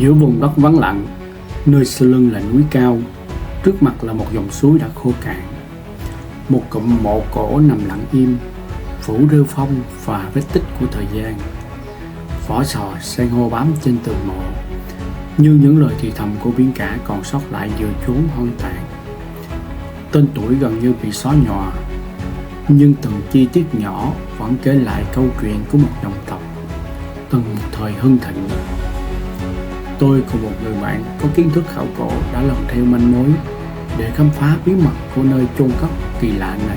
Giữa vùng đất vắng lặng, nơi sau lưng là núi cao, trước mặt là một dòng suối đã khô cạn. Một cụm mộ cổ nằm lặng im, phủ rêu phong và vết tích của thời gian. Vỏ sò san hô bám trên tường mộ, như những lời thì thầm của biển cả còn sót lại giữa chốn hoang tàn. Tên tuổi gần như bị xóa nhòa, nhưng từng chi tiết nhỏ vẫn kể lại câu chuyện của một dòng tộc từng một thời hưng thịnh. Tôi cùng một người bạn có kiến thức khảo cổ đã lần theo manh mối để khám phá bí mật của nơi chôn cất kỳ lạ này.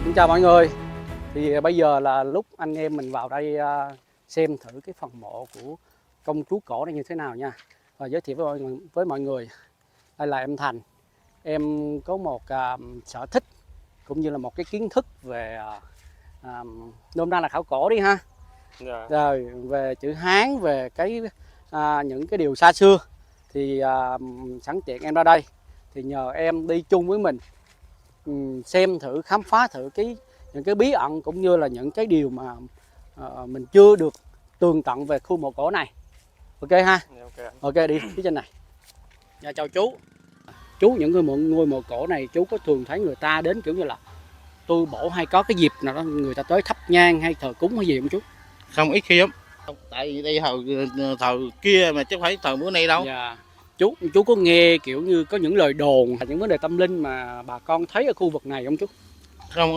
Xin chào mọi người. Thì bây giờ là lúc anh em mình vào đây xem thử cái phần mộ của công chúa cổ này như thế nào nha. Và giới thiệu với mọi người, đây là em Thành. Em có một sở thích cũng như là một cái kiến thức về nôm na là khảo cổ đi ha. Dạ. Rồi về chữ Hán, về cái những cái điều xa xưa thì sẵn tiện em ra đây thì nhờ em đi chung với mình xem thử, khám phá thử những cái bí ẩn cũng như là những cái điều mà mình chưa được tường tận về khu mộ cổ này. Ok ha? Okay. Ok, đi phía trên này. Dạ, chào chú. Chú, những ngôi mộ cổ này chú có thường thấy người ta đến kiểu như là tu bổ hay có cái dịp nào đó người ta tới thắp nhang hay thờ cúng hay gì không chú? Không, ít khi lắm. Tại vì đây thời kia mà chứ không phải thời bữa nay đâu. Dạ. Chú có nghe kiểu như có những lời đồn, những vấn đề tâm linh mà bà con thấy ở khu vực này không chú? Không,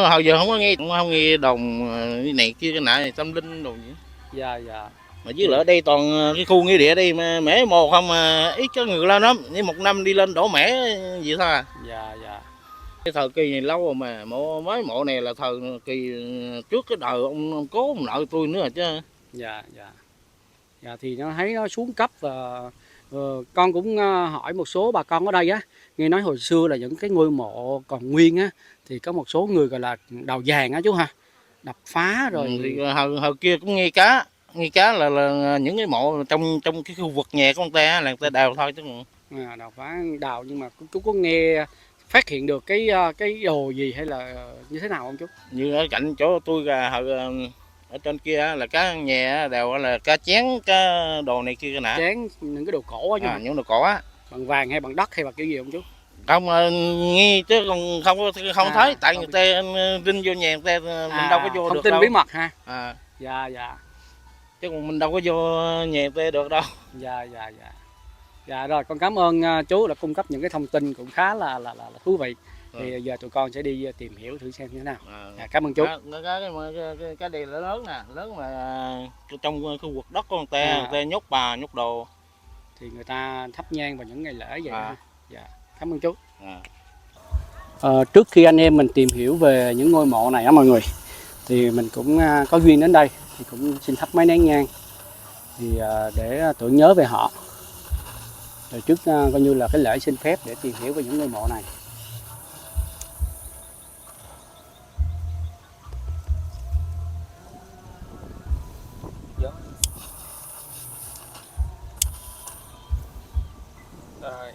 hồi giờ không nghe đồng này kia cái nại tâm linh đồ gì. Dạ dạ. Mà với lại ở đây toàn cái khu nghĩa địa đây mà mẻ mồ không, mà ít có người lên lắm, như một năm đi lên đổ mẻ gì thôi à. Dạ dạ. Cái thời kỳ này lâu rồi mà mộ này là thời kỳ trước cái đời ông cố ông nội tôi nữa rồi chứ. Dạ dạ. Dạ thì nó thấy nó xuống cấp và con cũng hỏi một số bà con ở đây á, nghe nói hồi xưa là những cái ngôi mộ còn nguyên á thì có một số người gọi là đào vàng á chú ha, đập phá rồi. Thì hồi kia cũng nghe cá là những cái mộ trong cái khu vực nhà của ông ta là người ta đào thôi chứ. Đào phá đào, nhưng mà chú có nghe phát hiện được cái đồ gì hay là như thế nào không chú? Như ở cạnh chỗ tôi ở trên kia là cá nhà đều là cá chén, cá đồ này kia cái nè. Chén, những cái đồ cổ á chú. Những đồ cổ á. Bằng vàng hay bằng đất hay bằng kiểu gì không chú? Không, nghe chứ còn không thấy, tại người ta rinh vô nhà người ta, mình đâu có vô được đâu. Thông tin bí mật ha. Dạ dạ. Chứ còn mình đâu có vô nhà người ta được đâu. Dạ dạ dạ. Dạ rồi, con cảm ơn chú đã cung cấp những cái thông tin cũng khá là thú vị. Thì giờ tụi con sẽ đi tìm hiểu thử xem như thế nào. Cảm ơn chú. Cái này là lớn nè, lớn mà trong khu vực đất của người ta nhốt bà nhốt đồ. Thì người ta thắp nhang vào những ngày lễ vậy ha. Dạ, cảm ơn chú. Trước khi anh em mình tìm hiểu về những ngôi mộ này á mọi người, thì mình cũng có duyên đến đây thì cũng xin thắp mấy nén nhang thì để tưởng nhớ về họ. Rồi trước coi như là cái lễ xin phép để tìm hiểu về những ngôi mộ này. Rồi.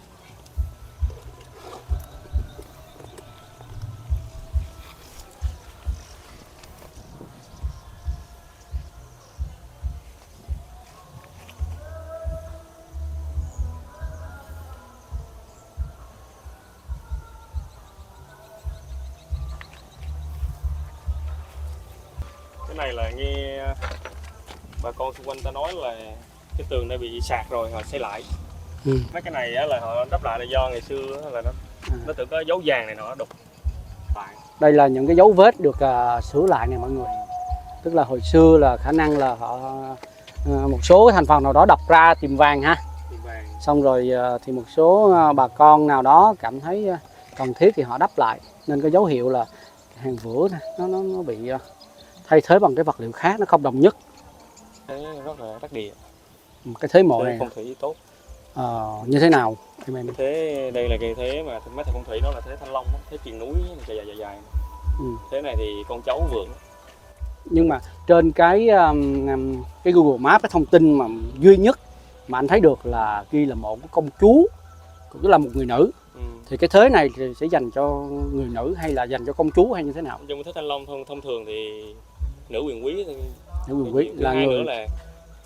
Cái này là nghe bà con xung quanh ta nói là cái tường đã bị sạt rồi họ xây lại. Mấy cái này là họ đắp lại là do ngày xưa là nó tưởng có dấu vàng này nọ đục lại. Đây là những cái dấu vết được sửa lại nè mọi người. Tức là hồi xưa là khả năng là họ một số thành phần nào đó đập ra tìm vàng ha. Tìm vàng. Xong rồi thì một số bà con nào đó cảm thấy cần thiết thì họ đắp lại, nên có dấu hiệu là hàng vữa nó bị thay thế bằng cái vật liệu khác, nó không đồng nhất. Thế rất là đắc địa. Cái thế mộ này phong thủy tốt. Như thế nào em? Thế đây là cái thế mà mấy thầy phong thủy nó là thế Thanh Long, thế triền núi dài dài. Thế này thì con cháu vượng. Nhưng mà trên cái Google Maps, cái thông tin mà duy nhất mà anh thấy được là ghi là mộ của công chúa, cũng là một người nữ. Thì cái thế này thì sẽ dành cho người nữ hay là dành cho công chúa hay như thế nào? Trong thế Thanh Long thông thường thì nữ quyền quý thì Nữ quyền quý là hai người nữa là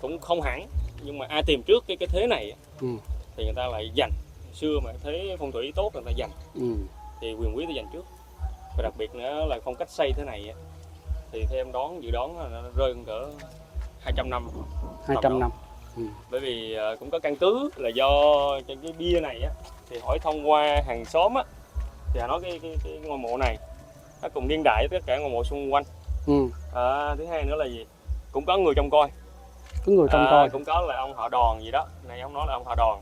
cũng không hẳn, nhưng mà ai tìm trước cái thế này thì người ta lại dành. Xưa mà thấy phong thủy tốt người ta dành, thì quyền quý ta dành trước. Và đặc biệt nữa là phong cách xây thế này thì theo em dự đoán là nó rơi cỡ 200 năm. 200 năm. Bởi vì cũng có căn cứ là do cái bia này thì hỏi thông qua hàng xóm thì họ nói cái ngôi mộ này nó cùng niên đại với tất cả ngôi mộ xung quanh. Thứ hai nữa là gì, cũng có người trông coi. Có người trông coi. Cũng có là ông họ Đòn gì đó, này ông nói là ông họ Đòn,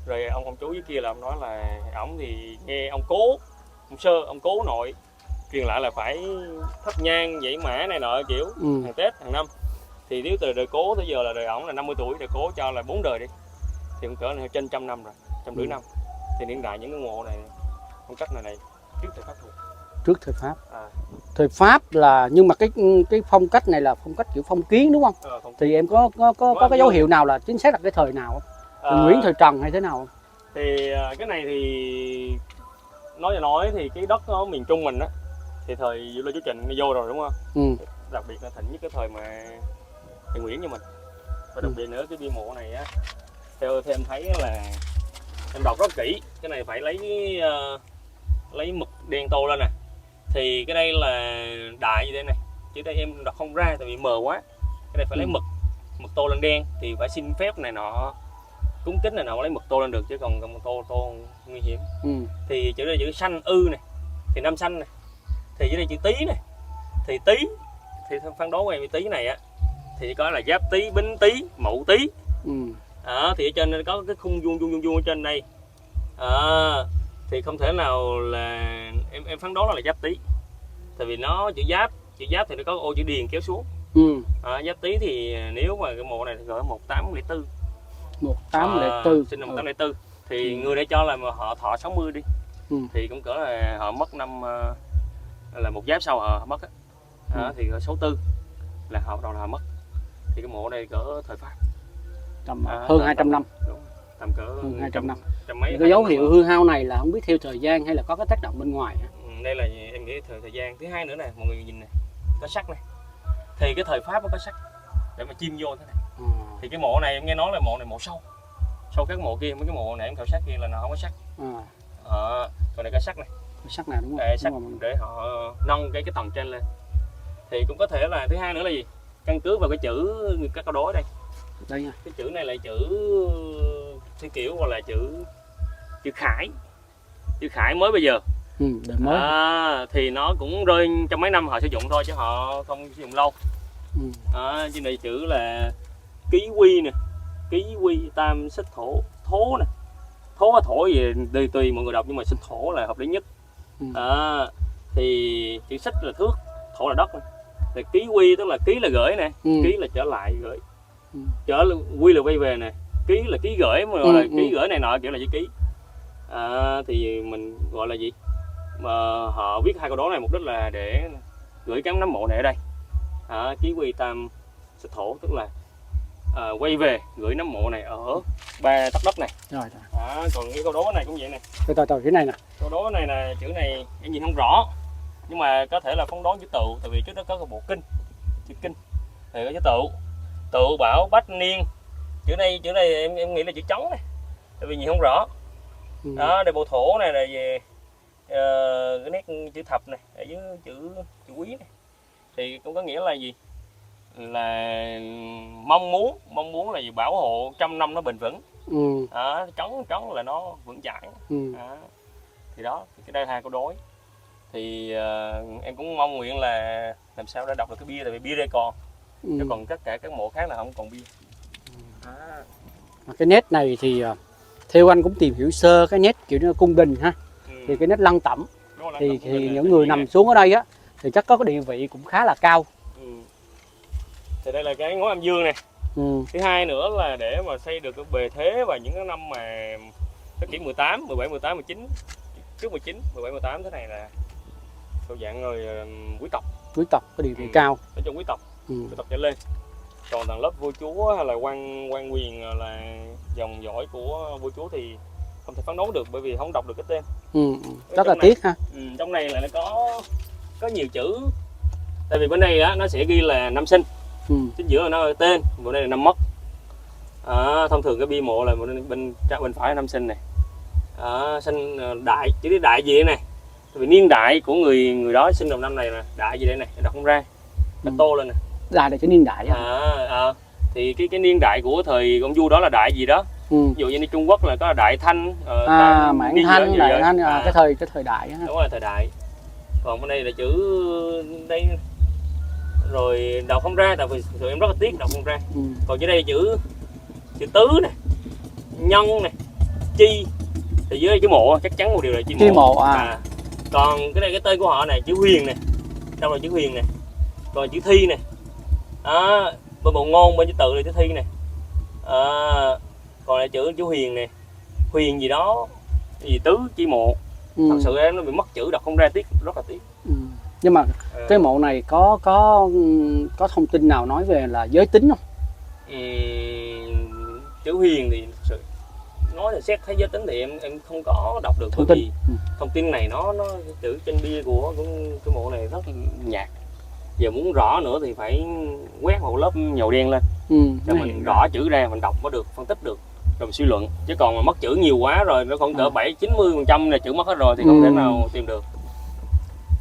rồi ông công chú dưới kia là ông nói là ổng thì nghe ông cố, ông cố nội truyền lại là phải thắp nhang dãy mã này nọ kiểu hàng Tết hàng năm. Thì nếu từ đời cố tới giờ là đời ổng là 50 tuổi, đời cố cho là 4 đời đi thì cũng cỡ trên 100 năm rồi, 150 năm. Thì niên đại những cái mộ này phong cách này trước thời Pháp thuộc. Trước thời Pháp. Thời Pháp là, nhưng mà cái phong cách này là phong cách kiểu phong kiến đúng không? Thì em có cái dấu hiệu nào là chính xác là cái thời nào không? Nguyễn, thời Trần hay thế nào không? Thì cái này thì nói thì cái đất ở miền Trung mình thì thời Lê Chú Trịnh vô rồi đúng không? Đặc biệt là thịnh nhất cái thời mà thầy Nguyễn như mình. Và đặc biệt nữa cái bia mộ này theo em thấy là em đọc rất kỹ, cái này phải lấy mực đen tô lên nè. Thì cái đây là đại như thế này, chứ đây em đọc không ra tại vì mờ quá. Cái này phải lấy mực tô lên đen, thì phải xin phép này nọ, cúng kính này nọ lấy mực tô lên được, chứ còn tô nguy hiểm. Thì chữ đây chữ xanh này, thì năm xanh này, thì dưới đây chữ Tý này, thì Tý thì phán đoán của em Tý này thì có là Giáp Tý, Bính Tý, Mậu Tý. Thì ở trên có cái khung vuông ở trên đây. Thì không thể nào là em phán đoán là Giáp Tý, tại vì nó chữ Giáp thì nó có ô chữ Điền kéo xuống. Giáp Tý thì nếu mà cái mộ này thì gọi 1804. 1804. Sinh năm 1804. Thì người để cho là mà họ thọ 60 đi. Thì cũng cỡ là họ mất năm là một Giáp sau họ mất thì cỡ 64 là họ bắt đầu là họ mất. Thì cái mộ này cỡ thời Pháp. Hơn 200 năm. Đúng. Tầm cỡ hơn 200 năm. Mấy cái dấu hiệu hư hao này là không biết theo thời gian hay là có cái tác động bên ngoài. Đây là em nghĩ thời gian. Thứ hai nữa này, mọi người nhìn này, có sắt này. Thì cái thời Pháp nó có sắt để mà chim vô thế này. Thì cái mộ này em nghe nói là mộ này mộ sâu. Sâu các mộ kia, mấy cái mộ này em khảo sát kia là nó không có sắt. Còn này có sắt này. Có sắt nào đúng không? Sắt để họ nâng cái tầng trên lên. Thì cũng có thể là thứ hai nữa là gì? Căn cứ vào cái chữ các câu đối đây. Đây nha. Cái chữ này là chữ theo kiểu gọi là chữ Khải. Chữ Khải mới bây giờ. Đời mới. Thì nó cũng rơi trong mấy năm họ sử dụng thôi chứ họ không sử dụng lâu. Trên này chữ là Ký Quy nè, Ký Quy tam xích thố nè. Thố hay thổ gì tùy mọi người đọc, nhưng mà xích thổ là hợp lý nhất. Thì chữ xích là thước, thổ là đất. Thì Ký Quy tức là ký là gửi nè, ký là trở lại gửi. Quy là quay về nè, ký là ký gửi, mà gọi là ký gửi này nọ kiểu là chữ ký. Thì mình gọi là gì? Mà họ viết hai câu đố này mục đích là để gửi cắm nấm mộ này ở đây. Ký Quy tam xích thổ tức là quay về gửi nấm mộ này ở 3 tấc đất này. Còn cái câu đố này cũng vậy nè. Từ cái này nè. Câu đố này là chữ này em nhìn không rõ, nhưng mà có thể là phán đoán chữ Tựu, tại vì trước đó có cái bộ kinh, chữ kinh thì có chữ Tựu, Tựu Bảo Bách Niên. Chữ này em nghĩ là chữ trống này, tại vì nhìn không rõ. Đây bộ thổ này là về cái nét chữ thập này, ở dưới chữ quý này, thì cũng có nghĩa là gì? Là mong muốn là gì? Bảo hộ 100 năm nó bền vững. Trống là nó vững chãi. Thì đó, cái đây hai câu đối. Thì em cũng mong nguyện là làm sao để đọc được cái bia, tại vì bia đây còn, chứ còn tất cả các mộ khác là không còn bia. Cái nét này thì theo anh cũng tìm hiểu sơ cái nét kiểu như cung đình ha. Thì cái nét lăng tẩm thì những người nằm xuống ở đây á thì chắc có cái địa vị cũng khá là cao. Thì đây là cái ngói âm dương này. Thứ hai nữa là để mà xây được cái bề thế vào những cái năm mà thế kỷ 18, 17, 18, 19, trước 19, 17, 18 thế này là thuộc dạng người quý tộc. quý tộc có địa vị cao. nói chung quý tộc Ừ. trở lên. Còn tầng lớp vua chúa hay là quan quyền là dòng dõi của vua chúa thì không thể phán đoán được, bởi vì không đọc được cái tên. Rất là tiếc ha. Trong này là nó có nhiều chữ, tại vì bên đây á nó sẽ ghi là năm sinh, chính giữa là nó tên, bên đây là năm mất. Thông thường cái bia mộ là bên phải là năm sinh này, sinh đại, chữ đại gì đây này, tại vì niên đại của người đó sinh đầu năm này là đại gì đây này, đọc không ra, nó tô lên nè. Đại là cái niên đại Thì cái niên đại của thời ông vua đó là đại gì đó. Ví dụ như Trung Quốc là có Đại Thanh, Mãn Thanh, Đại Thanh, cái thời đại á. Đúng rồi, thời đại. Còn bên đây là chữ đây rồi đọc không ra, tại vì tụi em rất là tiếc đọc không ra. Còn dưới đây chữ tứ này, nhân này, chi, thì dưới đây chữ mộ chắc chắn một điều là chữ mộ. Còn cái đây cái tên của họ này chữ Huyền này, đâu là chữ Huyền này, còn chữ Thi này, bên bộ ngôn bên chữ tự là chữ Thi này, còn lại chữ Huyền này, Huyền gì đó, gì tứ chi mộ. Thật sự em nó bị mất chữ đọc không ra, tiếc, rất là tiếc. Nhưng mà cái mộ này có thông tin nào nói về là giới tính không? Chữ Huyền thì thật sự nói là xét thấy giới tính thì em không có đọc được, thông bởi tin. vì thông tin này nó chữ trên bia của cái mộ này rất nhạt. Giờ muốn rõ nữa thì phải quét một lớp dầu đen lên để mình rõ chữ ra, mình đọc mới được, phân tích được, rồi mình suy luận. Chứ còn mà mất chữ nhiều quá rồi, nó còn cỡ 70-90% là chữ mất hết rồi thì không thể nào tìm được.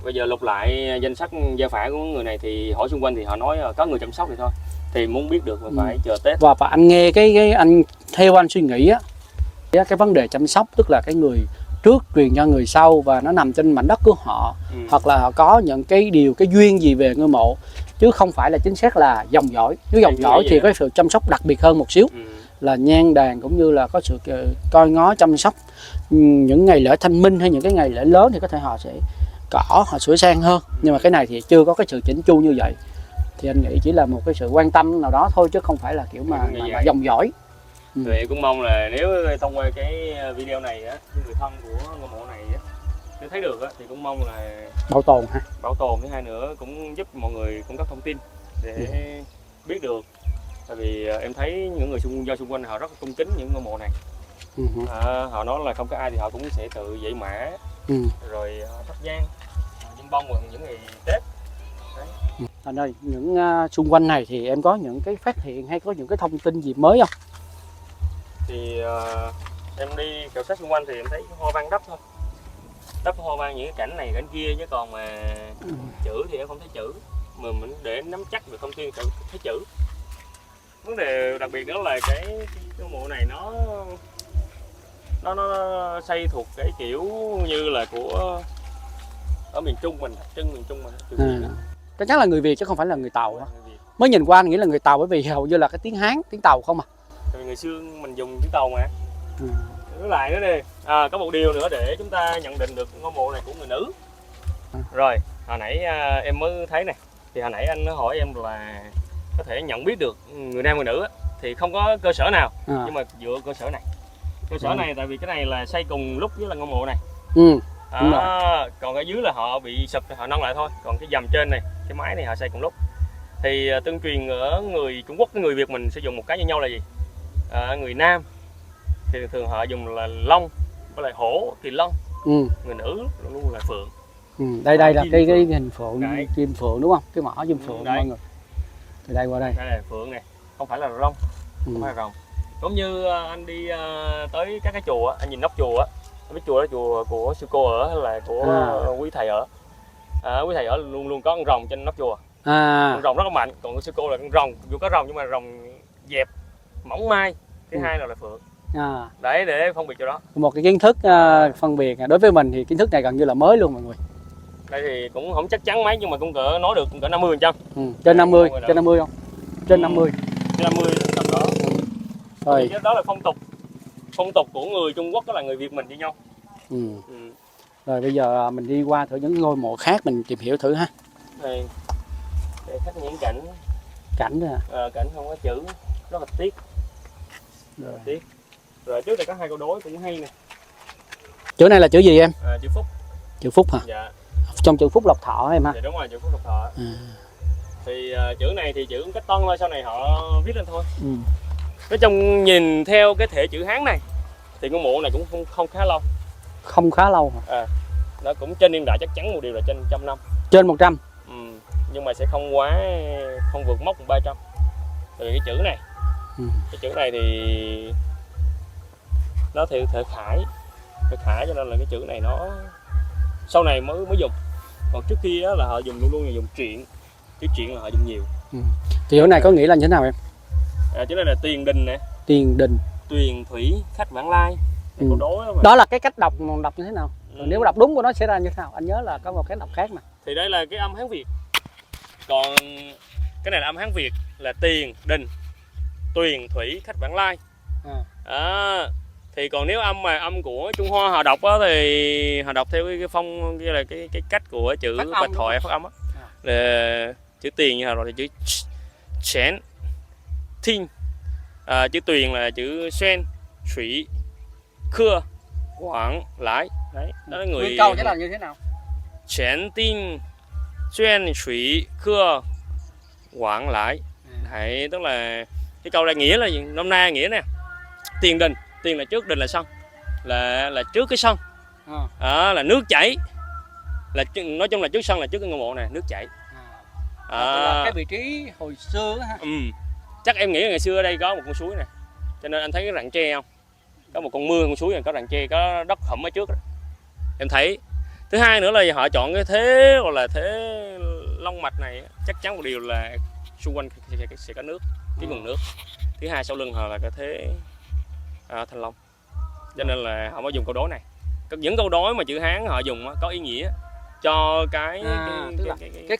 Bây giờ lục lại danh sách gia phả của người này thì hỏi xung quanh thì họ nói có người chăm sóc thì thôi. Thì muốn biết được mình phải chờ Tết. Và anh nghe cái anh theo anh suy nghĩ á, cái vấn đề chăm sóc tức là cái người trước truyền cho người sau và nó nằm trên mảnh đất của họ, hoặc là họ có những cái duyên gì về ngôi mộ, chứ không phải là chính xác là dòng dõi. Nếu dòng dõi thì có sự chăm sóc đặc biệt hơn một xíu, là nhang đàn cũng như là có sự coi ngó chăm sóc. Những ngày lễ Thanh Minh hay những cái ngày lễ lớn thì có thể họ sẽ họ sửa sang hơn, nhưng mà cái này thì chưa có cái sự chỉnh chu như vậy. Thì anh nghĩ chỉ là một cái sự quan tâm nào đó thôi, chứ không phải là kiểu mà dòng dõi. Thì em cũng mong là nếu thông qua cái video này á, người thân của ngôi mộ này á, nếu thấy được á, thì cũng mong là bảo tồn, thứ hai nữa cũng giúp mọi người cung cấp thông tin để biết được. Tại vì em thấy những người xung quanh họ rất là cung kính những ngôi mộ này. Họ nói là không có ai thì họ cũng sẽ tự dậy mã, rồi thắp nhang, dân bông vào những ngày Tết. Anh ơi, những xung quanh này thì em có những cái phát hiện hay có những cái thông tin gì mới không? Thì em đi khảo sát xung quanh thì em thấy hoa văn đắp thôi, đắp hoa văn những cái cảnh này cảnh kia, chứ còn mà chữ thì em không thấy chữ, mà mình để nắm chắc được thông tin phải thấy chữ. Vấn đề đặc biệt đó là cái mộ này nó xây thuộc cái kiểu như là của ở miền Trung mình, đặc trưng miền Trung mình. Chắc là người Việt chứ không phải là người Tàu. Mới nhìn qua anh nghĩ là người Tàu, bởi vì hầu như là cái tiếng Hán, tiếng Tàu không à. Tại vì ngày xưa mình dùng tiếng Tàu mà. Với lại nữa đi, có một điều nữa để chúng ta nhận định được ngôi mộ này của người nữ. Rồi, hồi nãy em mới thấy này, thì hồi nãy anh nó hỏi em là có thể nhận biết được người nam người nữ á, thì không có cơ sở nào, nhưng mà dựa cơ sở này. Cơ sở này tại vì cái này là xây cùng lúc với là ngôi mộ này. Còn ở dưới là họ bị sụp họ nâng lại thôi, còn cái dầm trên này, cái mái này họ xây cùng lúc. Thì tương truyền ở người Trung Quốc với người Việt mình sử dụng một cái như nhau là gì? Người nam thì thường họ dùng là long với lại hổ thì long, người nữ luôn là phượng. Đây là cái hình phượng, chim phượng đúng không? Cái mỏ chim phượng mọi người. Từ đây qua đây. Đây là phượng này, không phải là rồng, không phải là rồng. Giống như anh đi tới các cái chùa, anh nhìn nóc chùa á, biết chùa đó chùa của sư cô ở hay là của quý thầy ở. Quý thầy ở luôn luôn có con rồng trên nóc chùa. Con rồng rất là mạnh, còn của sư cô là con rồng, dù có rồng nhưng mà rồng dẹp, mỏng mai. Thứ hai là phượng. Đấy, để phân biệt cho đó. Một cái kiến thức phân biệt, đối với mình thì kiến thức này gần như là mới luôn mọi người. Đây thì cũng không chắc chắn mấy nhưng mà cũng cỡ nói được cũng cỡ 50%. Trên 50 không? Trên 50. Trên 50 tầm đó. Rồi. Đó là phong tục của người Trung Quốc, đó là người Việt mình như nhau. Rồi bây giờ mình đi qua thử những ngôi mộ khác mình tìm hiểu thử ha. Đây, để khách những cảnh rồi. Cảnh không có chữ, rất là tiếc. Rất là tiếc. Rồi trước đây có hai câu đối cũng hay nè. Chữ này là chữ gì em? Chữ Phúc. Chữ Phúc hả? Dạ. trong chữ Phúc Lộc Thọ em ha. Thì đúng rồi, chữ Phúc Lộc Thọ. À. Thì chữ này thì chữ cách Tân thôi, sau này họ viết lên thôi. Ừ. Nói chung nhìn theo cái thể chữ Hán này thì ngôi mộ này cũng không khá lâu. Không khá lâu hả? À, nó cũng trên niên đại chắc chắn một điều là trên 100 năm. Trên 100. Ừ. Nhưng mà sẽ không vượt mốc 300. Tại vì cái chữ này, cái chữ này thì nó theo thể Khải, cho nên là cái chữ này nó sau này mới dùng. Còn trước kia đó là họ dùng luôn là dùng truyện, chữ truyện là họ dùng nhiều. Chữ này có nghĩa là như thế nào em? Chữ này là tiền đình nè. Tiền đình. Tuyền thủy khách vãng lai. Câu đối đó, đó là cái cách đọc như thế nào? Nếu đọc đúng của nó sẽ ra như thế nào? Anh nhớ là có một cái đọc khác mà. Thì đây là cái âm Hán Việt. Còn cái này là âm Hán Việt là tiền đình tuyền thủy khách vãng lai. Thì còn nếu âm của Trung Hoa họ đọc á, thì họ đọc theo cái phong là cái cách của chữ bạch thoại phát âm á. Là chữ tiền như nào rồi thì chữ chén thiên, chữ tuyền là chữ xuyên thủy khưa quảng lái. Đấy, đó là người câu sẽ là như thế nào? chén tin xuyên thủy khưa quảng lái. Đấy, tức là cái câu này nghĩa là gì? Năm nay nghĩa nè, tiền đình, tiền là trước, đình là sân, là trước cái sân, là nước chảy, là nói chung là trước sân là trước cái ngôi mộ này nước chảy. Là cái vị trí hồi xưa ha. Chắc em nghĩ là ngày xưa ở đây có một con suối này, cho nên anh thấy cái rặng tre không? Có một con mương, con suối này có rặng tre, có đất hẩm ở trước đó. Em thấy. Thứ hai nữa là họ chọn cái thế gọi là thế long mạch này, chắc chắn một điều là xung quanh sẽ có nước, cái nguồn nước. Thứ hai sau lưng họ là cái thế thanh long, cho nên là họ mới dùng câu đối này. Những câu đối mà chữ Hán họ dùng có ý nghĩa cho cái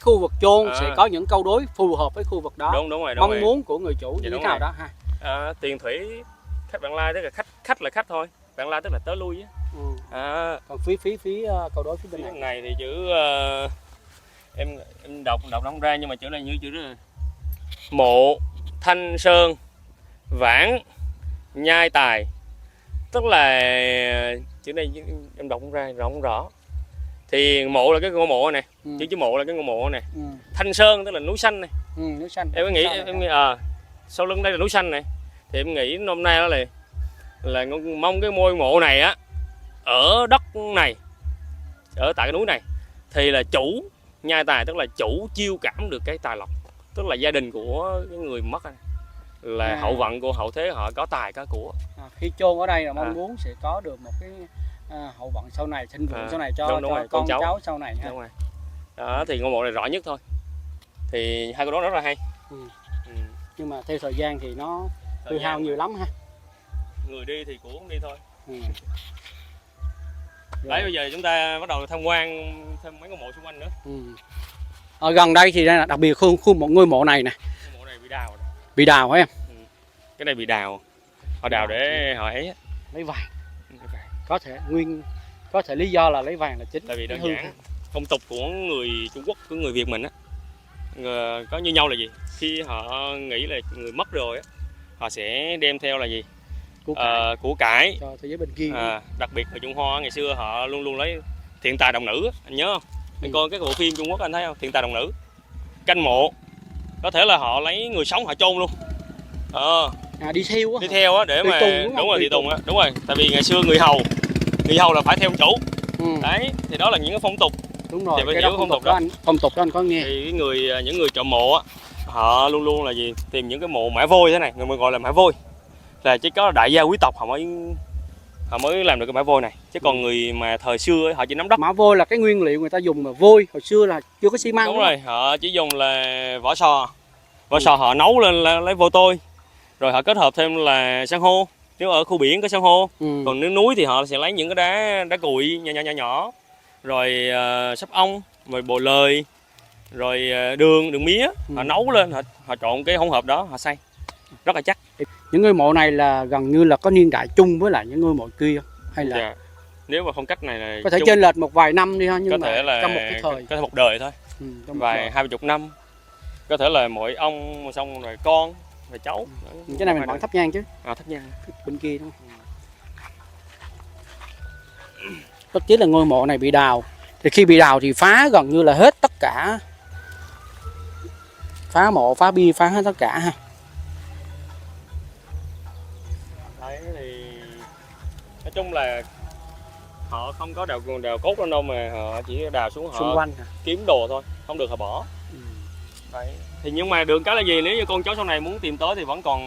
khu vực chôn sẽ có những câu đối phù hợp với khu vực đó. Đúng rồi, mong muốn của người chủ như thế nào đó ha. Tiền thủy khách vãng lai tức là khách là khách thôi, vãng lai tức là tới lui á. Còn phía câu đối phía bên này thì chữ em đọc không ra, nhưng mà chữ này như chữ đó: mộ thanh sơn vãng nhai tài. Tức là chữ này em đọc không ra, không rõ. Thì mộ là cái ngôi mộ này, chữ mộ là cái ngôi mộ này. Thanh sơn tức là núi xanh này. Núi xanh. Em nghĩ sau lưng đây là núi xanh này, thì em nghĩ hôm nay đó là mong cái ngôi mộ này á, ở đất này, ở tại cái núi này thì là chủ nhai tài, tức là chủ chiêu cảm được cái tài lộc, tức là gia đình của cái người mất này, là hậu vận của hậu thế họ có tài có của. Khi chôn ở đây là mong muốn sẽ có được một cái hậu vận sau này, thịnh vượng sau này cho con cháu sau này ha. Đúng rồi. Đó thì ngôi mộ này rõ nhất thôi. Thì hai câu đó rất là hay. Nhưng mà theo thời gian thì nó tiêu hao nhiều lắm ha. Người đi thì của cũng đi thôi. Đấy, bây giờ chúng ta bắt đầu tham quan thêm mấy ngôi mộ xung quanh nữa. Ở gần đây thì đặc biệt khu một ngôi mộ này nè. Ngôi mộ này bị đào. Bị đào hả em? Cái này bị đào. Họ đào để họ ấy lấy vàng. Có thể lý do là lấy vàng là chính. Tại vì đơn giản phong tục của người Trung Quốc, của người Việt mình á, có như nhau là gì? Khi họ nghĩ là người mất rồi á, họ sẽ đem theo là gì? Của cải cho thế giới bên kia. Đặc biệt người Trung Hoa ngày xưa họ luôn luôn lấy thiện tài đồng nữ, anh nhớ không? Anh coi cái bộ phim Trung Quốc anh thấy không? Thiện tài đồng nữ, canh mộ, có thể là họ lấy người sống họ chôn luôn. Đi theo á để mà đúng rồi, đi tùng á, đúng rồi. Tại vì ngày xưa người hầu là phải theo ông chủ. Đấy, thì đó là những cái phong tục. Đúng rồi, cái đó phong tục đó anh có nghe. Thì những người trộm mộ á, họ luôn luôn là gì? Tìm những cái mộ mã vôi thế này, người gọi là mã vôi. Là chỉ có đại gia quý tộc họ mới làm được cái mã vôi này, chứ còn người mà thời xưa ấy, họ chỉ nắm đất. Mã vôi là cái nguyên liệu người ta dùng mà vôi hồi xưa là chưa có xi măng. Đúng rồi, họ chỉ dùng là vỏ sò họ nấu lên là lấy vôi tôi, rồi họ kết hợp thêm là san hô, nếu ở khu biển có san hô. Còn nếu núi thì họ sẽ lấy những cái đá cuội nhỏ, rồi sắp ong, rồi bồ lời, rồi đường mía, họ nấu lên, họ trộn cái hỗn hợp đó, họ xay rất là chắc. Những ngôi mộ này là gần như là có niên đại chung với lại những ngôi mộ kia hay là nếu mà phong cách này là có thể chênh lệch một vài năm đi ha, nhưng có mà thể là trong một cái thời, có thể một đời thôi, vài 20 năm, có thể là mỗi ông xong rồi con rồi cháu. Cái này mình vẫn thắp nhang chứ? Thắp nhang bên kia đúng không? Tất chí là ngôi mộ này bị đào Thì khi bị đào thì phá gần như là hết tất cả, phá mộ, phá bia, phá hết tất cả ha. Đấy thì nói chung là họ không có đào cốt lên đâu, mà họ chỉ đào xuống họ Xung quanh hả? kiếm đồ thôi, không được họ bỏ. Đấy. Thì nhưng mà được cái là gì, nếu như con cháu sau này muốn tìm tới thì vẫn còn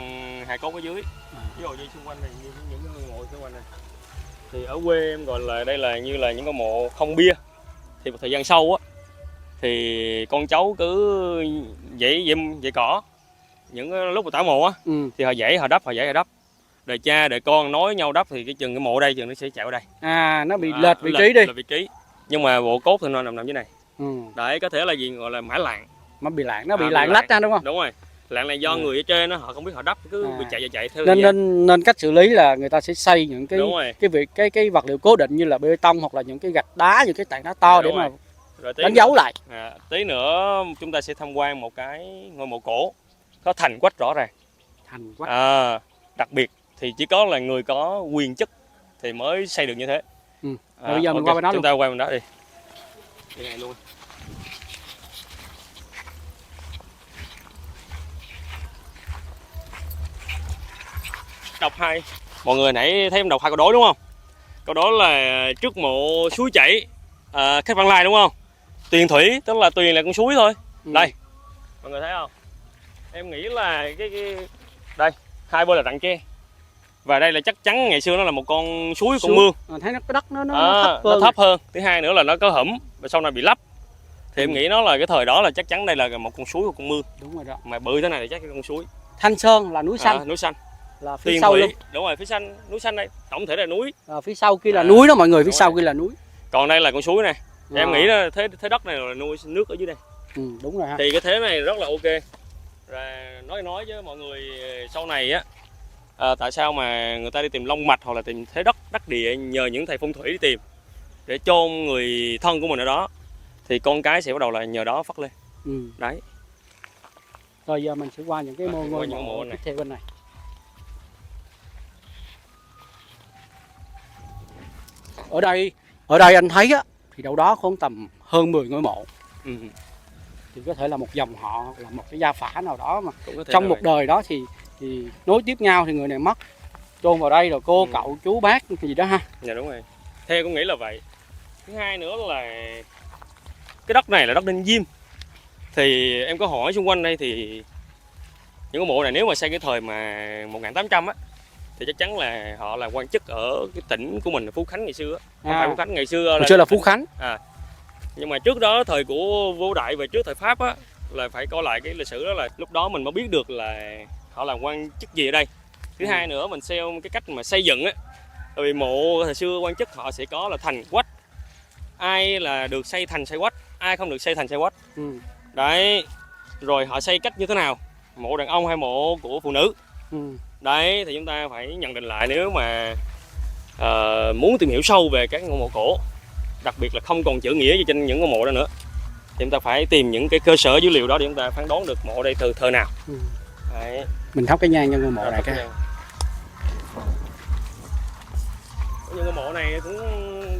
hài cốt ở dưới. Ví dụ như xung quanh này, như những cái ngôi mộ xung quanh này, thì ở quê em gọi là đây là như là những cái mộ không bia. Thì một thời gian sau á thì con cháu cứ dãy cỏ, những lúc mà tảo mộ á thì họ dãy họ đắp, đời cha đời con nói nhau đắp, thì cái chừng cái mộ đây chừng nó sẽ chạy ở đây. Nó bị lệch vị trí đi. Lệch vị trí. Nhưng mà bộ cốt thì nó nằm dưới này. Ừ. Đấy, có thể là gì gọi là mã lạng. Nó bị lạng, nó bị lạng lách ra đúng không? Đúng rồi. Lạng này do người ở trên nó họ không biết họ đắp, cứ bị chạy theo. Nên cách xử lý là người ta sẽ xây những cái vật liệu cố định như là bê tông hoặc là những cái gạch đá, những cái tảng đá to để mà đánh dấu lại. Tí nữa chúng ta sẽ tham quan một cái ngôi mộ cổ có thành quách rõ ràng. Thành quách. Đặc biệt thì chỉ có là người có quyền chức thì mới xây được như thế. Bây giờ mình qua bên đó luôn. Chúng ta qua bên đó đi. Đi này luôn. Đọc hai. Mọi người nãy thấy em đọc hai câu đối đúng không? Câu đó là trước mộ suối chảy, khách Văn Lai đúng không? Tuyền thủy, tức là tuyền là con suối thôi. Đây, mọi người thấy không? Em nghĩ là cái đây, hai bên là rặng tre. Và đây là chắc chắn ngày xưa nó là một con suối, con mương. Thấy cái đất nó thấp hơn. Thứ hai nữa là nó có hõm và sau này bị lấp. Thì em nghĩ nó là cái thời đó là chắc chắn đây là một con suối hoặc con mương. Đúng rồi đó. Mà bự thế này thì chắc là con suối. Thanh Sơn là núi xanh. Núi xanh. Là phía sau luôn. Đúng rồi, phía xanh, núi xanh đây, tổng thể là núi. Phía sau kia là núi đó mọi người, phía sau kia là núi. Còn đây là con suối này. Em nghĩ là thế đất này là nuôi nước ở dưới đây. Đúng rồi ha. Thì cái thế này rất là ok. Rồi nói với mọi người sau này á, tại sao mà người ta đi tìm long mạch hoặc là tìm thế đất đắc địa nhờ những thầy phong thủy đi tìm để chôn người thân của mình ở đó, thì con cái sẽ bắt đầu là nhờ đó phát lên. Đấy. Rồi giờ mình sẽ qua những cái ngôi mộ tiếp theo bên này. Ở đây anh thấy á thì đâu đó khoảng tầm hơn 10 ngôi mộ. Thì có thể là một dòng họ, là một cái gia phả nào đó mà trong một đời đó thì nối tiếp nhau, thì người này mất chôn vào đây rồi cô cậu chú bác gì đó ha. Dạ đúng rồi. Theo con nghĩ là vậy. Thứ hai nữa là cái đất này là đất Đinh Diêm. Thì em có hỏi xung quanh đây thì những cái mộ này nếu mà xây cái thời mà 1800 á thì chắc chắn là họ là quan chức ở cái tỉnh của mình là Phú Khánh ngày xưa. Không phải Phú Khánh, ngày xưa là Phú Khánh. Nhưng mà trước đó thời của Vô Đại và trước thời Pháp á là phải coi lại cái lịch sử, đó là lúc đó mình mới biết được là họ làm quan chức gì ở đây. Thứ hai nữa mình xem cái cách mà xây dựng á, tại vì mộ thời xưa quan chức họ sẽ có là thành quách, ai là được xây thành xây quách, ai không được xây thành xây quách. Đấy, rồi họ xây cách như thế nào, mộ đàn ông hay mộ của phụ nữ. Đấy, thì chúng ta phải nhận định lại nếu mà muốn tìm hiểu sâu về các ngôi mộ cổ, đặc biệt là không còn chữ nghĩa gì trên những ngôi mộ đó nữa, thì chúng ta phải tìm những cái cơ sở dữ liệu đó để chúng ta phán đoán được mộ đây từ thời nào. Đấy. Mình thắp cái nhang cho ngôi mộ này cái. Những ngôi mộ này cũng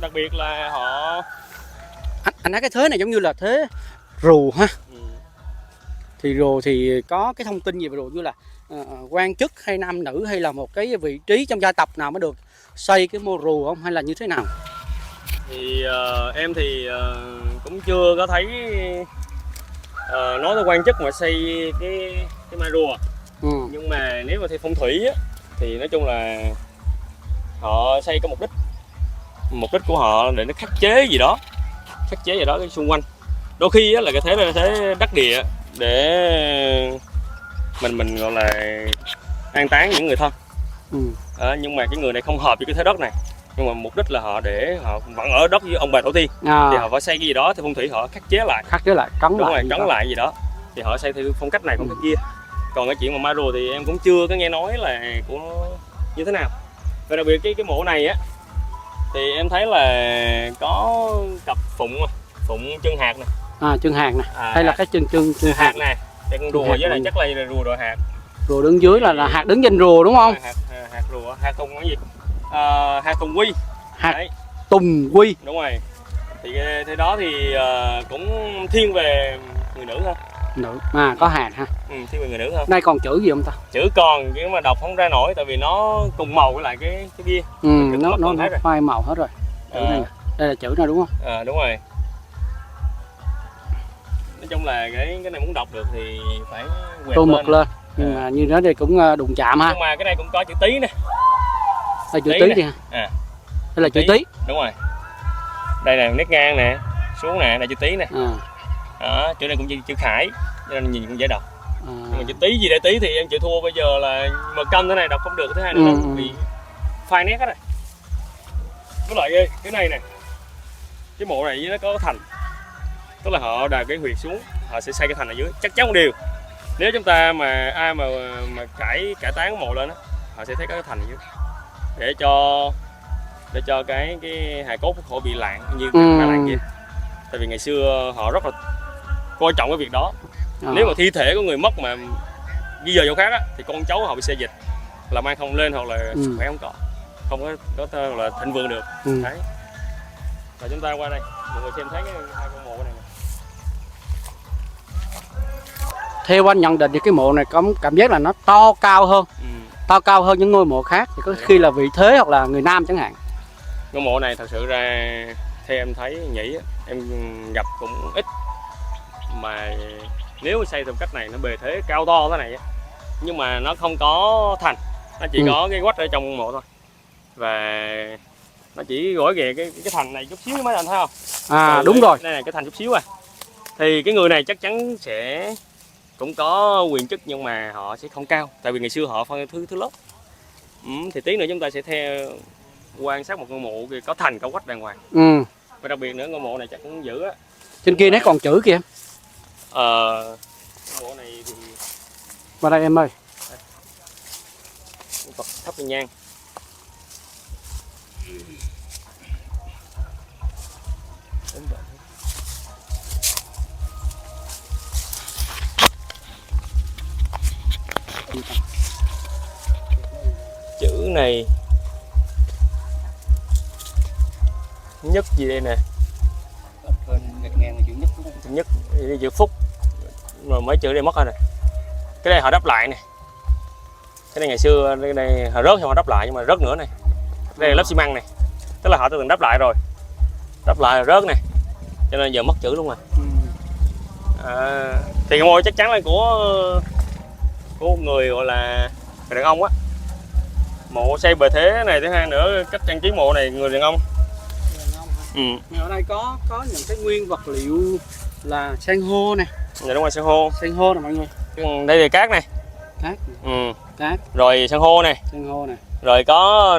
đặc biệt là họ anh thấy cái thế này giống như là thế rùa ha. Thì rùa thì có cái thông tin gì về rùa, như là quan chức hay nam nữ hay là một cái vị trí trong gia tộc nào mới được xây cái mộ rùa không, hay là như thế nào? Thì em thì cũng chưa có thấy nói tới quan chức mà xây cái mai rùa. Nhưng mà nếu mà theo phong thủy á, thì nói chung là họ xây có mục đích của họ để nó khắc chế gì đó cái xung quanh. Đôi khi á, là cái thế đắc địa để mình gọi là an táng những người thân. Nhưng mà cái người này không hợp với cái thế đất này, nhưng mà mục đích là họ để họ vẫn ở đất với ông bà tổ tiên, thì họ phải xây cái gì đó thì phong thủy họ khắc chế lại, trấn lại gì đó, thì họ xây theo phong cách này phong cách kia. Còn cái chuyện mà ma rùa thì em cũng chưa có nghe nói là của như thế nào. Và đặc biệt cái mộ này á thì em thấy là có cặp phụng chân hạt nè. Chân hạt nè. Hay là cái chân hạt nè. Đây con rùa với này chắc là rùa đội hạt. Rùa đứng dưới là hạt đứng trên rùa đúng không? Hạt rùa, hạt tùng cái gì? Hạt tùng quy. Hạt tùng quy. Đúng rồi. Thì đó thì cũng thiên về người nữ ha. Nữ có hạt ha. Thiên về người nữ ha. Đây còn chữ gì không ta? Chữ còn nhưng mà đọc không ra nổi tại vì nó cùng màu với lại cái bia. Nó phai màu hết rồi. Chữ này nè. Đây là chữ nào đúng không? Đúng rồi. Nói chung là cái này muốn đọc được thì phải quẹt tô mực lên. Nhưng mà như đó thì cũng đụng chạm ha. Nhưng mà cái này cũng có chữ tí nè. Đây chữ tí đi ha. Đây là chữ tí. Đúng rồi. Đây là nét ngang nè, xuống nè, là chữ tí nè. Đó, chữ này cũng chữ khải, cho nên nhìn cũng dễ đọc. Nhưng mà chữ tí gì để tí thì em chịu thua. Bây giờ là mực câm thế này đọc không được. Thứ hai nữa nó bị phai nét hết rồi. Với lại cái này nè, cái mộ này nó có thành, tức là họ đào cái huyệt xuống, họ sẽ xây cái thành ở dưới. Chắc chắn một điều, nếu chúng ta mà ai mà cải tán cái mộ lên á, họ sẽ thấy có cái thành ở dưới để cho cái hài cốt khỏi bị lạng như cái lạng kia. Tại vì ngày xưa họ rất là coi trọng cái việc đó. Nếu mà thi thể của người mất mà di dời chỗ khác á, thì con cháu họ bị xê dịch, là mang không lên hoặc là sức khỏe không có là thịnh vượng được. Đấy. Rồi chúng ta qua đây, mọi người xem thấy hai con mộ này. Theo anh nhận định thì cái mộ này có cảm giác là nó to cao hơn những ngôi mộ khác, thì có khi là vị thế hoặc là người nam chẳng hạn. Ngôi mộ này thật sự ra theo em thấy nhỉ, em gặp cũng ít, mà nếu xây theo cách này nó bề thế cao to thế này nhưng mà nó không có thành, nó chỉ có cái quách ở trong mộ thôi, và nó chỉ gõi ghề cái thành này chút xíu mấy anh thấy không? Đúng rồi, đây này cái thành chút xíu thì cái người này chắc chắn sẽ cũng có quyền chức nhưng mà họ sẽ không cao, tại vì ngày xưa họ phân thứ lớp. Thì tí nữa chúng ta sẽ theo quan sát một ngôi mộ có thành có quách đàng hoàng. Và đặc biệt nữa ngôi mộ này chắc cũng giữ á. Trên kia nó còn chữ kìa. Mộ này thì vào đây em ơi. Phật thắp nhang. Chữ này nhất gì đây nè, chữ nhất, chữ phúc, rồi mấy chữ đây mất rồi nè. Cái này họ đắp lại nè, cái này ngày xưa cái này họ rớt thì họ đắp lại, nhưng mà rớt nữa này. Đây là lớp xi măng này, tức là họ từng đắp lại rồi, đắp lại rồi rớt này, cho nên giờ mất chữ luôn rồi. Thì cái mộ chắc chắn là của một người gọi là người đàn ông á. Mộ xây bề thế này, thứ hai nữa cách trang trí mộ này người đàn ông. Ở đây có những cái nguyên vật liệu là san hô nè. Dạ đúng rồi, san hô. San hô nè mọi người. Đây là cát này. Cát. Cát. Rồi san hô này. San hô này. Rồi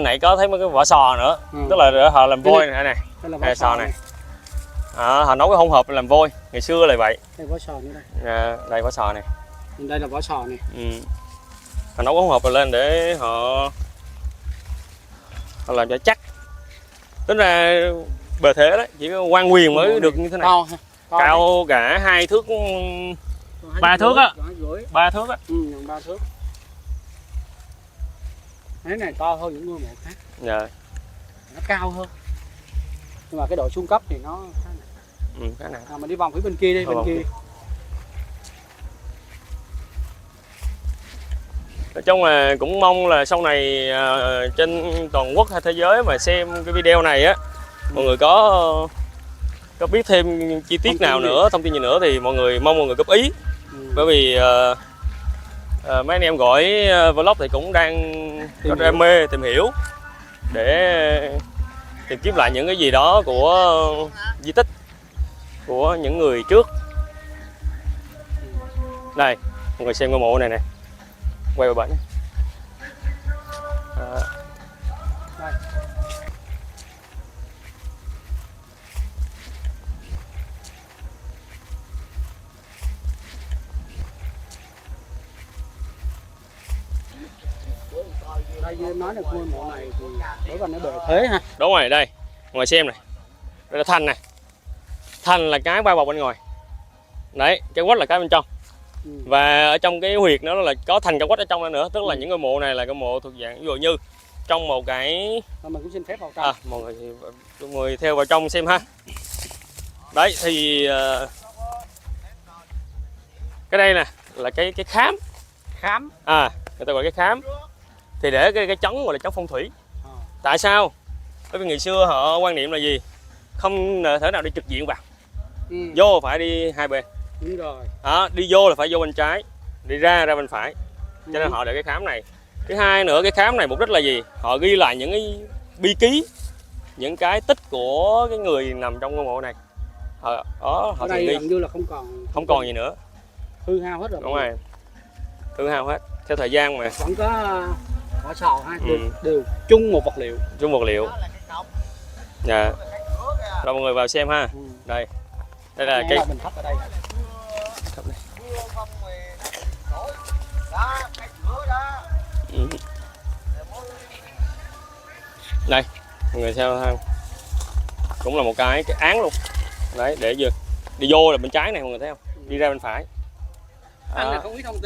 nãy có thấy mấy cái vỏ sò nữa, tức là để họ làm vôi này này. Đây là vỏ sò này. Họ nấu cái hỗn hợp làm vôi, ngày xưa là vậy. Đây vỏ sò nữa đây. Đây vỏ sò này. Đây là vỏ sò này. Họ nấu cái hỗn hợp lên để họ làm cho chắc. Tính ra bề thế đấy, chỉ có quan quyền mới được như thế này. Cao cả 2 thước, 3 thước á. 3 thước á. 3 thước. Cái này to hơn những ngôi mộ khác. Dạ. Nó cao hơn. Nhưng mà cái độ xuống cấp thì nó khá nặng. Khá nặng. Mình đi vòng phía bên kia đi, bên kia. Nói chung là cũng mong là sau này trên toàn quốc hay thế giới mà xem cái video này á, mọi người có biết thêm chi tiết nào nữa, thông tin gì nữa thì mọi người góp ý. Bởi vì mấy anh em gọi vlog thì cũng đang có đam mê tìm hiểu để tìm kiếm lại những cái gì đó của di tích của những người trước. Đây, mọi người xem ngôi mộ này nè, quay vào bển. Đây nói là ngôi mộ này thì đối với nó bề thế ha. Đúng rồi, đây, mọi người xem này. Đây là thành này. Thành là cái bao bọc bên ngoài. Đấy, cái quách là cái bên trong. Và ở trong cái huyệt nó là có thành cái quách ở trong nữa, tức là những ngôi mộ này là cái mộ thuộc dạng ví dụ như trong một cái mình cũng xin phép vào trong. mọi người theo vào trong xem ha. Đấy thì cái đây nè là cái khám. Khám. Người ta gọi cái khám. Thì để cái trống gọi là trống phong thủy. Tại sao? Bởi vì ngày xưa họ quan niệm là gì? Không thể nào đi trực diện vào. Vô phải đi hai bên. Đúng rồi. Đi vô là phải vô bên trái, đi ra bên phải. Cho nên họ để cái khám này. Thứ hai nữa, cái khám này mục đích là gì? Họ ghi lại những cái bi ký, những cái tích của cái người nằm trong ngôi mộ này. Họ ở đây gần như là không còn gì nữa, hư hao hết rồi. Đúng rồi, hư hao hết theo thời gian mà. Vẫn có vỏ sò ha, đều chung một vật liệu. Dạ. Rồi mọi người vào xem ha. Đây là cái bình thấp ở đây. Đây mọi người xem ha, cũng là một cái án luôn. Đấy, để vừa đi vô là bên trái này mọi người thấy không, đi ra bên phải.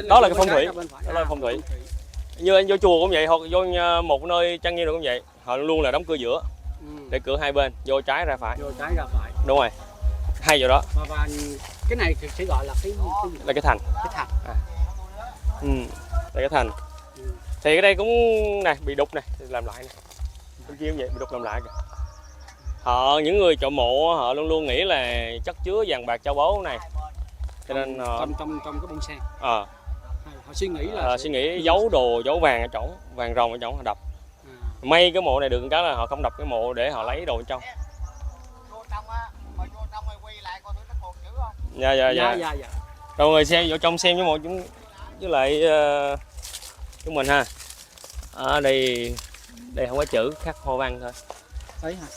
Đó là cái phong thủy. Đó là phong thủy. Như anh vô chùa cũng vậy, hoặc vô một nơi trang nghiêm cũng vậy, họ luôn là đóng cửa giữa, để cửa hai bên, vô trái ra phải. Đúng rồi, hay chỗ đó. Và cái này thì sẽ gọi là cái là cái thành. Là cái thành. Thì cái đây cũng này bị đục này, làm lại này. Bên kia cũng vậy, bị đục làm lại kìa. Những người chọn mộ họ luôn luôn nghĩ là chất chứa vàng bạc châu báu này, cho nên trong cái bông sen. Họ suy nghĩ là giấu đồ, giấu vàng ở trỏng, vàng ròng ở trỏng họ đập. May cái mộ này được cái là họ không đập cái mộ để họ lấy đồ bên trong. Dạ. Rồi người xem vô trong xem với mộ chúng với lại chúng mình ha. Ở đây không có chữ, khắc hoa văn thôi. Đấy hả?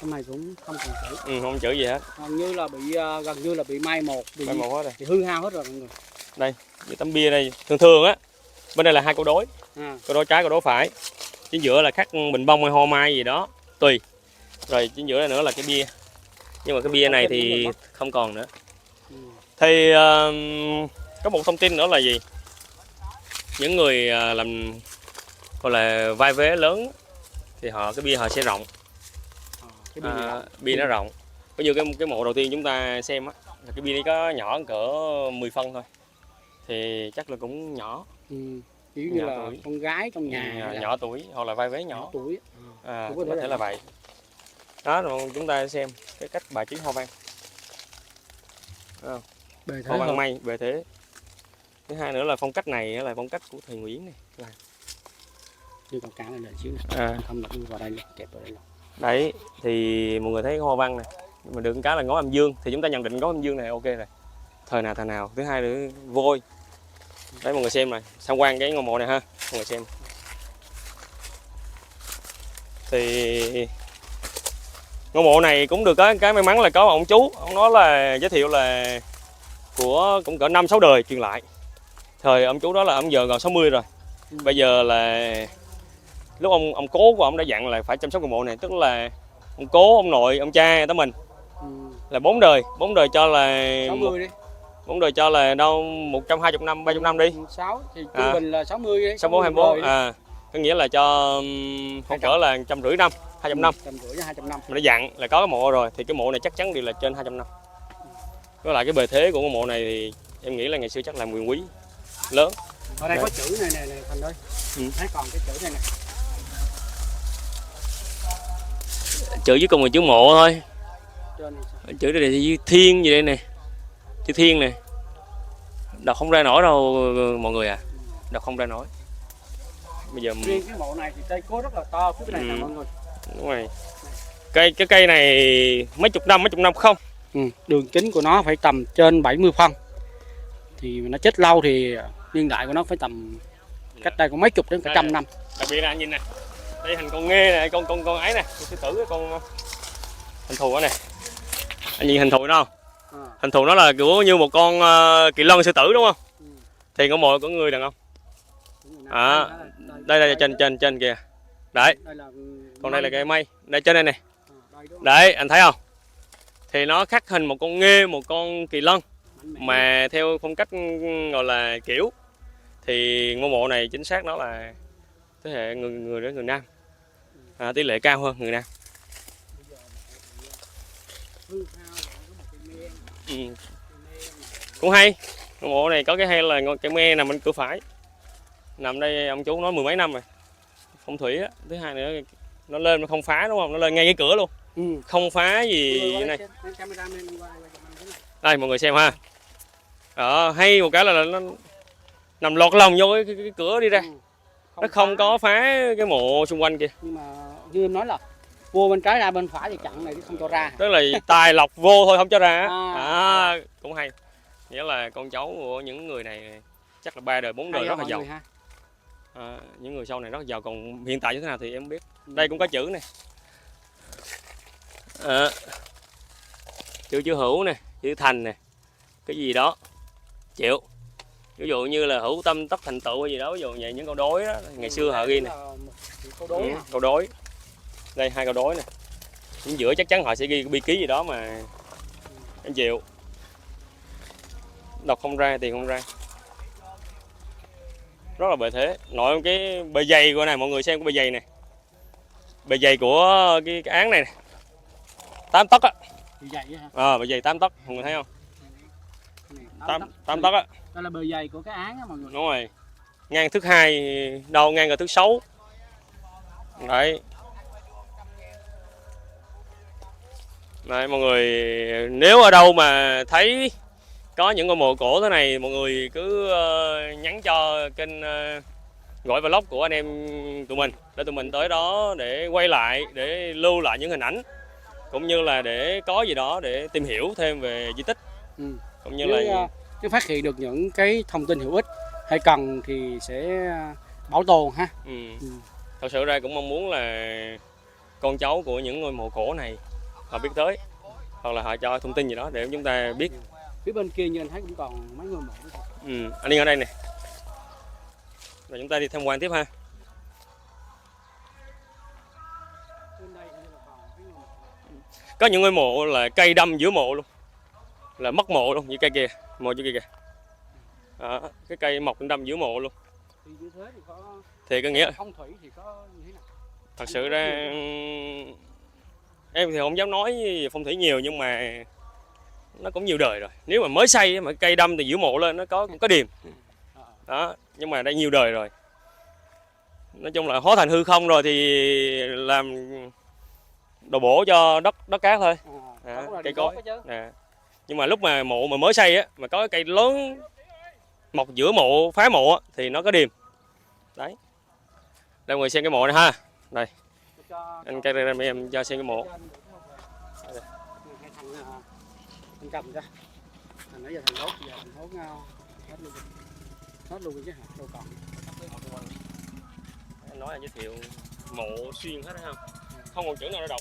Cái này cũng không còn chữ. Không chữ gì hết. Gần như là bị mai một, mai một hết rồi. Bị hư hao hết rồi mọi người. Đây, cái tấm bia đây, thường á, bên đây là hai câu đối. Câu đối trái, câu đối phải. Chính giữa là khắc bình bông hay hoa mai gì đó, tùy. Rồi chính giữa này nữa là cái bia. Nhưng mà cái bia này thì không còn nữa. Thì có một thông tin nữa là gì? Những người làm gọi là vai vế lớn thì cái bia họ sẽ rộng. Bia nó rộng. Có như cái mộ đầu tiên chúng ta xem á, là cái bia này có nhỏ cỡ 10 phân thôi. Thì chắc là cũng nhỏ. Kiểu như là tuổi. Con gái trong nhà nhỏ tuổi hoặc là vai vế nhỏ tuổi. Có thể là vậy. Đó, rồi chúng ta xem cái cách bài trí hoa văn. Hoa văn may, bề thế. Thứ hai nữa là phong cách này là phong cách của thời Nguyễn này. Đưa con cá lên xíu này. Không là đưa vào đây luôn, kẹp vào đây luôn. Đấy, thì mọi người thấy cái hoa văn này. Nhưng mà được cái là ngói âm dương, thì chúng ta nhận định ngói âm dương này ok rồi. Thời nào. Thứ hai nữa vôi. Đấy mọi người xem này, tham quan cái ngôi mộ này ha, mọi người xem. Thì ngôi mộ này cũng được cái may mắn là có ông chú, ông nói là giới thiệu là của cũng cỡ 5-6 đời truyền lại. Thời ông chú đó là ông giờ gần 60 rồi. Bây giờ là lúc ông cố của ông đã dặn là phải chăm sóc ngôi mộ này, tức là ông cố, ông nội, ông cha tới mình là 4 đời cho là 60 đi. 4 đời cho là đâu 120 năm, 30 năm đi. 6 thì trung bình là 60 đấy. 64 24 có nghĩa là cho không cỡ là 150 năm, 200 năm. 150 200 năm. Mình đã dặn là có cái mộ rồi thì cái mộ này chắc chắn đều là trên 200 năm. Với lại cái bề thế của cái mộ này thì em nghĩ là ngày xưa chắc là quyền quý lớn. Ở đây có chữ này Thành ơi. Thấy còn cái chữ này nè. Chữ dưới cùng là chữ mộ thôi. Chữ đây là thiên gì đây nè. Chữ thiên nè. Đọc không ra nổi đâu mọi người à. Đọc không ra nổi. Bây giờ riêng cái mộ này thì cây cối rất là to phía này nè mọi người. Đúng rồi. Cái cây này mấy chục năm không? Đường kính của nó phải tầm trên 70 phân. Thì nó chết lâu thì niên đại của nó phải tầm cách đây cũng mấy chục đến cả trăm năm. Đặc biệt là anh nhìn nè. Đây hình con nghê này, con ấy nè, con sư tử cái con hình thù đó nè. Anh nhìn hình thù đó không? Hình thù nó là kiểu như một con kỳ lân sư tử đúng không? Thì con mồi của người đàn ông. Đây là trên kìa. Đấy. Còn đây là cái mây, đây trên đây nè. Đấy, anh thấy không? Thì nó khắc hình một con nghê, một con kỳ lân mà theo phong cách gọi là kiểu. Thì ngôi mộ này chính xác nó là thế hệ người Nam. Tỷ lệ cao hơn người Nam. Cũng hay. Ngôi mộ này có cái hay là cái me nằm bên cửa phải. Nằm đây ông chú nói mười mấy năm rồi. Phong thủy á. Thứ hai nữa nó lên nó không phá đúng không? Nó lên ngay cái cửa luôn. Không phá gì như này. Đây mọi người xem ha. Đó, hay một cái là nó nằm lọt lòng vô cái cửa đi ra. Nó không có phá cái mộ xung quanh kia. Nhưng mà như em nói là vô bên trái ra bên phải thì chặn này chứ không cho ra. Tức là tài lọc vô thôi không cho ra. Cũng hay. Nghĩa là con cháu của những người này chắc là 3 đời 4 đời rất là giàu. Những người sau này rất là giàu, còn hiện tại như thế nào thì em không biết. Đây cũng có chữ này. Chữ hữu nè, chữ thành nè, cái gì đó chịu. Ví dụ như là hữu tâm tất thành tựu hay gì đó, ví dụ vậy những câu đối đó ngày xưa họ ghi nè. Câu đối. Đây 2 câu đối nè. Chính giữa chắc chắn họ sẽ ghi bi ký gì đó mà em chịu. Đọc không ra thì không ra. Rất là bề thế. Nội cái bề dày của này mọi người xem cái bề dày này. Bề dày của cái án này nè. 8 tấc á. Bề dày hả? Bề dày 8 tấc, mọi người thấy không? 8 tấc á. Đây là bề dày của cái án á mọi người. Đúng rồi. Ngang thước 2, đầu ngang ở thước 6. Đấy. Đấy mọi người, nếu ở đâu mà thấy có những ngôi mộ cổ thế này, mọi người cứ nhắn cho kênh Gọi Vlog của anh em tụi mình, để tụi mình tới đó để quay lại, để lưu lại những hình ảnh, cũng như là để có gì đó để tìm hiểu thêm về di tích. Cũng như là nếu phát hiện được những cái thông tin hữu ích hay cần thì sẽ bảo tồn ha. Thật sự ra cũng mong muốn là con cháu của những ngôi mộ cổ này họ biết tới, hoặc là họ cho thông tin gì đó để chúng ta biết. Phía bên kia như anh thấy cũng còn mấy ngôi mộ nữa. Anh đi ở đây nè. Rồi chúng ta đi tham quan tiếp ha. Có những ngôi mộ là cây đâm giữa mộ luôn, là mất mộ luôn, như cây kia, mộ chỗ kia kìa. Cái cây mọc đâm giữa mộ luôn. Thì như thế thì có. Thì có nghĩa là phong thủy thì có như thế nào? Thật sự ra em thì không dám nói về phong thủy nhiều, nhưng mà nó cũng nhiều đời rồi. Nếu mà mới xây mà cây đâm thì giữa mộ lên nó có điềm. Đó, nhưng mà đây nhiều đời rồi. Nói chung là hóa thành hư không rồi thì làm đồ bổ cho đất cát thôi. Cây cối. Nhưng mà lúc mà mộ mà mới xây á, mà có cái cây lớn mọc giữa mộ, phá mộ á, thì nó có điềm. Đấy. Đây mọi người xem cái mộ này ha. Đây. Anh cameraman em cho xem cái mộ. Anh cầm ra. Thành nãy giờ thành đốt, giờ thành hốt hết luôn. Hết luôn chứ hả? Đâu còn. Anh nói là giới thiệu mộ xuyên hết không? Không còn chữ nào để đọc.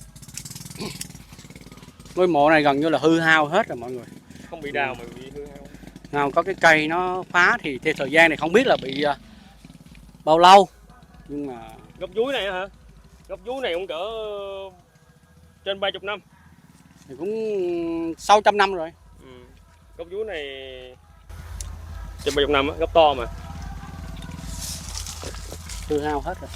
Ngôi mộ này gần như là hư hao hết rồi mọi người. Không bị đào mà bị hư hao. Nào có cái cây nó phá thì theo thời gian này không biết là bị bao lâu. Nhưng mà gốc dúi này hả? Gốc dúi này cũng cỡ trên 30 năm. Thì cũng 600 năm rồi. Gốc dúi này trên 30 năm á, gốc to mà. Hư hao hết rồi.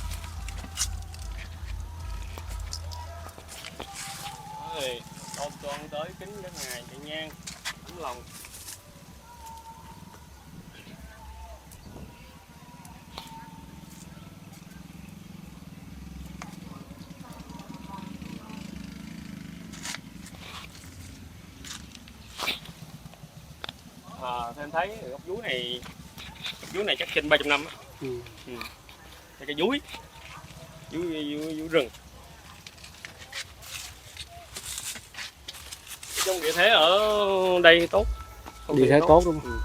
Ôm con tới kính cả ngày chạy nhang, tấm lòng. Thì em thấy gốc dúi này chắc trên 300 năm á. Cái dúi rừng. Trong địa thế ở đây tốt. Địa thế tốt đúng không?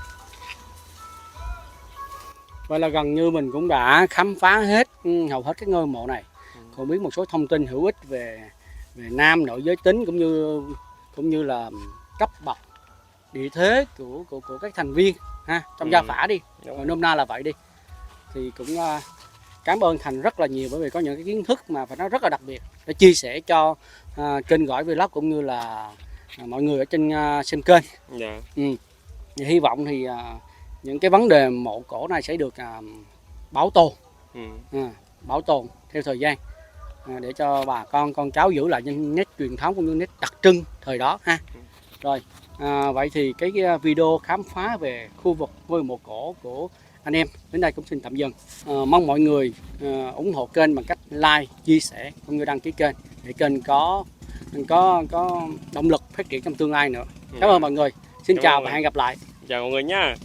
Vậy là gần như mình cũng đã khám phá hết hầu hết các ngôi mộ này. Còn biết một số thông tin hữu ích về nam nữ giới tính cũng như là cấp bậc, địa thế của các thành viên ha, trong gia phả đi. Rồi nôm na là vậy đi. Thì cũng cảm ơn Thành rất là nhiều, bởi vì có những cái kiến thức mà phải nói rất là đặc biệt để chia sẻ cho kênh Gọi Vlog cũng như là mọi người ở trên xem kênh. Thì hy vọng thì những cái vấn đề mộ cổ này sẽ được bảo tồn, bảo tồn theo thời gian, để cho bà con cháu giữ lại những nét truyền thống cũng như nét đặc trưng thời đó ha. Rồi, vậy thì cái video khám phá về khu vực ngôi mộ cổ của anh em đến đây cũng xin tạm dừng. Mong mọi người ủng hộ kênh bằng cách like, chia sẻ cũng như đăng ký kênh để kênh có động lực phát triển trong tương lai nữa. Cảm ơn mọi người. Xin chào và hẹn gặp lại. Chào mọi người nha.